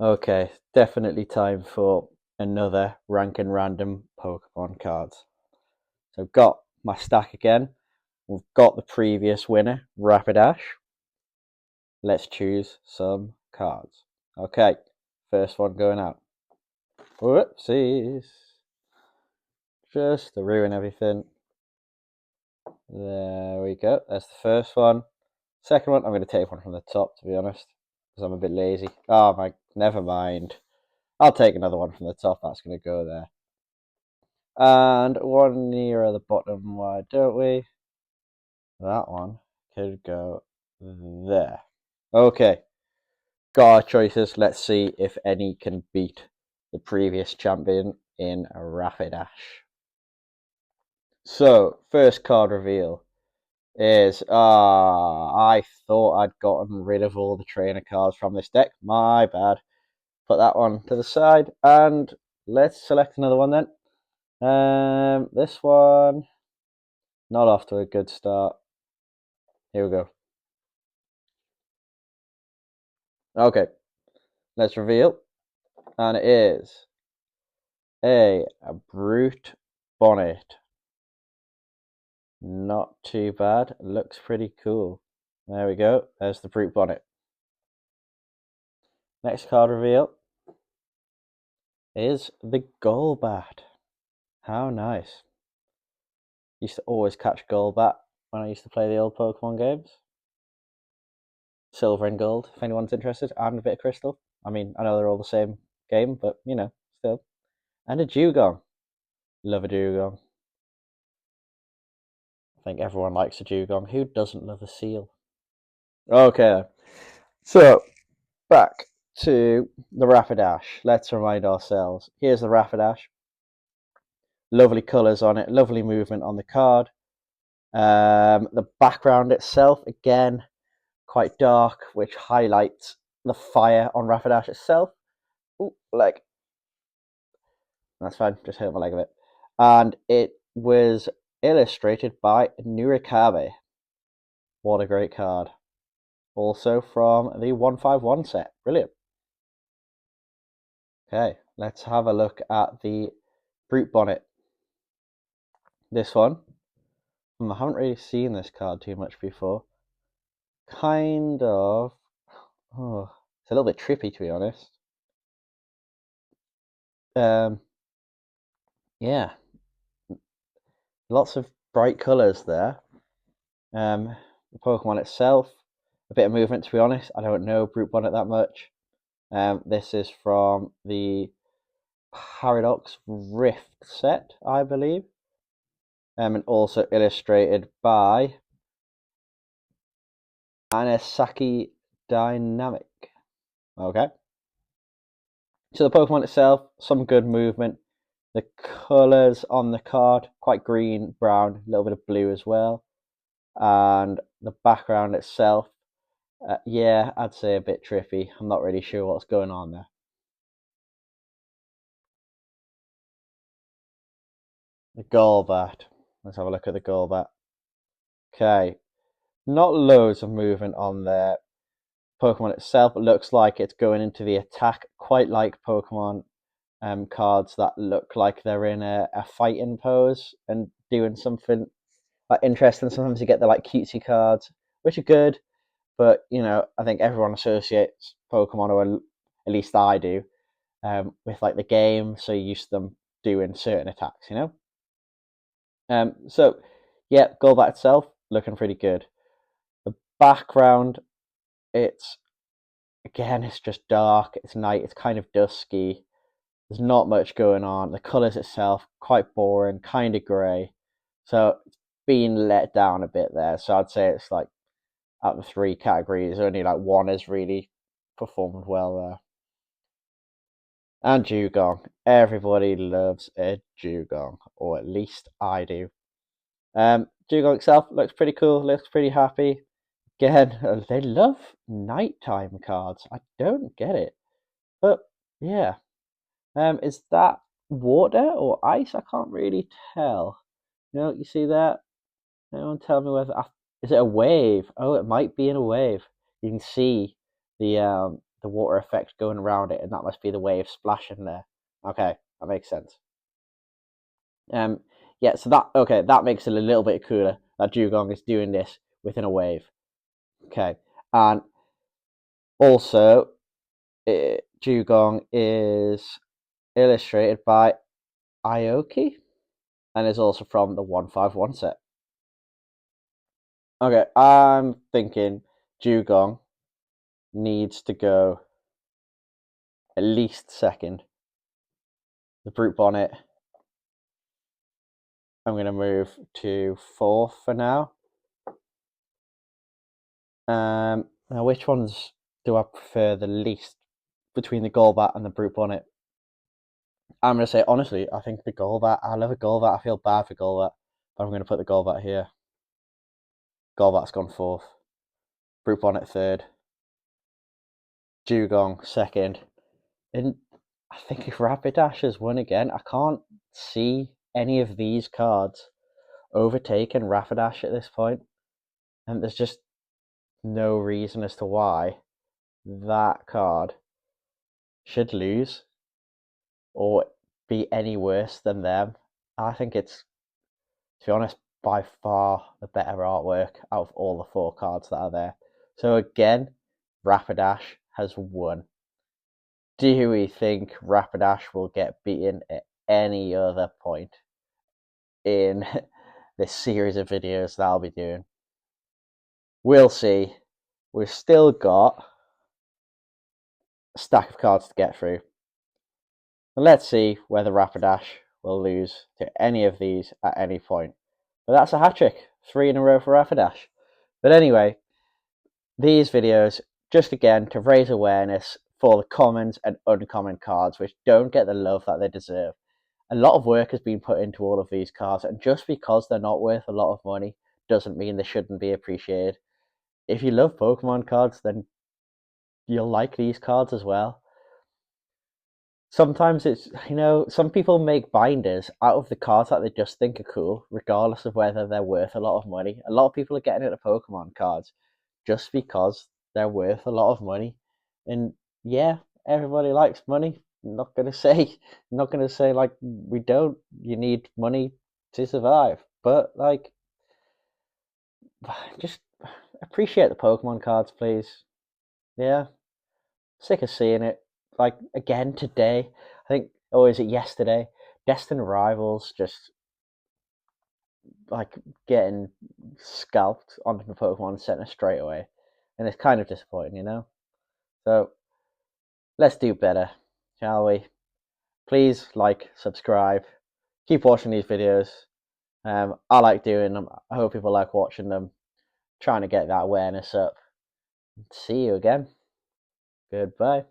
Okay, definitely time for another rank and random Pokemon cards. So I've got my stack again. We've got the previous winner, Rapidash. Let's choose some cards. Okay, first one going out. Whoopsies. Just to ruin everything. There we go. That's the first one. Second one, I'm going to take one from the top, to be honest, because I'm a bit lazy. Oh my, never mind. I'll take another one from the top. That's going to go there. And one nearer the bottom, why don't we? That one could go there. Okay, got our choices. Let's see if any can beat the previous champion in Rapidash. So, first card reveal is I thought I'd gotten rid of all the trainer cards from this deck. My bad. Put that one to the side and let's select another one then. This one not off to a good start. Here we go. Okay, let's reveal, and it is a brute bonnet. Not too bad. Looks pretty cool. There we go. There's the brute bonnet. Next card reveal is the Golbat. How nice. Used to always catch Golbat when I used to play the old Pokemon games. Silver and Gold, if anyone's interested, and a bit of Crystal. I mean, I know they're all the same game, but you know, still. And a Dewgong. Love a Dewgong. I think everyone likes a Dewgong. Who doesn't love a seal? Okay, so back to the Rapidash. Let's remind ourselves. Here's the Rapidash. Lovely colours on it, lovely movement on the card. The background itself, again, quite dark, which highlights the fire on Rapidash itself. Ooh, leg. That's fine, just hurt my leg a bit. And it was illustrated by Nurikabe. What a great card. Also from the 151 set. Brilliant. Okay, let's have a look at the Brute Bonnet. This one. I haven't really seen this card too much before. Kind of. Oh, it's a little bit trippy, to be honest. Um, yeah, lots of bright colours there. The Pokemon itself, a bit of movement, to be honest. I don't know Brute Bonnet that much. This is from the Paradox Rift set, I believe. And also illustrated by Anesaki Dynamic. Okay. So the Pokemon itself, some good movement. The colours on the card, quite green, brown, a little bit of blue as well. And the background itself, yeah, I'd say a bit trippy. I'm not really sure what's going on there. The Golbat. Let's have a look at the Golbat. Okay, not loads of movement on there. Pokemon itself looks like it's going into the attack, quite like Pokemon cards that look like they're in a fighting pose and doing something like interesting. Sometimes you get the like cutesy cards, which are good, but you know, I think everyone associates Pokemon, or at least I do, with like the game, so you're used to them doing certain attacks, you know. So yeah, Golbat itself looking pretty good. The background, it's again, it's just dark. It's night. It's kind of dusky. There's not much going on. The colours itself quite boring, kind of grey. So it's been let down a bit there. So I'd say it's like out of the three categories, only like one has really performed well there. And Dewgong. Everybody loves a Dewgong, or at least I do. Dewgong itself looks pretty cool, looks pretty happy. Again, they love nighttime cards. I don't get it. But yeah. Is that water or ice? I can't really tell. You know, you see that? Anyone tell me whether is it a wave? Oh, it might be in a wave. You can see the the water effect going around it, and that must be the wave splashing there. Okay, that makes sense. Yeah, so that makes it a little bit cooler that Dugong is doing this within a wave. Okay, and also Dugong is illustrated by Aoki and is also from the 151 set. Okay, I'm thinking Dugong needs to go at least second. The Brute Bonnet, I'm going to move to fourth for now. Now, which ones do I prefer the least between the Golbat and the Brute Bonnet? I'm going to say, honestly, I think the Golbat, I love a Golbat. I feel bad for Golbat, but I'm going to put the Golbat here. Golbat's gone fourth. Brute Bonnet third. Dugong second. And I think if Rapidash has won again, I can't see any of these cards overtaking Rapidash at this point. And there's just no reason as to why that card should lose or be any worse than them. I think it's, to be honest, by far the better artwork out of all the 4 cards that are there. So again, Rapidash has won. Do we think Rapidash will get beaten at any other point in this series of videos that I'll be doing? We'll see. We've still got a stack of cards to get through. And let's see whether Rapidash will lose to any of these at any point. But that's a hat trick. 3 in a row for Rapidash. But anyway, these videos, just again to raise awareness for the commons and uncommon cards, which don't get the love that they deserve. A lot of work has been put into all of these cards, and just because they're not worth a lot of money doesn't mean they shouldn't be appreciated. If you love Pokemon cards, then you'll like these cards as well. Sometimes it's, some people make binders out of the cards that they just think are cool, regardless of whether they're worth a lot of money. A lot of people are getting into Pokemon cards just because they're worth a lot of money. And yeah, everybody likes money. I'm not gonna say like we don't. You need money to survive. But like, just appreciate the Pokemon cards, please. Yeah. Sick of seeing it. Like again today, I think, or is it yesterday? Destined Rivals just like getting scalped onto the Pokemon Center straight away, and it's kind of disappointing. So let's do better, shall we? Please like, subscribe, keep watching these videos. I like doing them. I hope people like watching them. Trying to get that awareness up. See you again. Goodbye.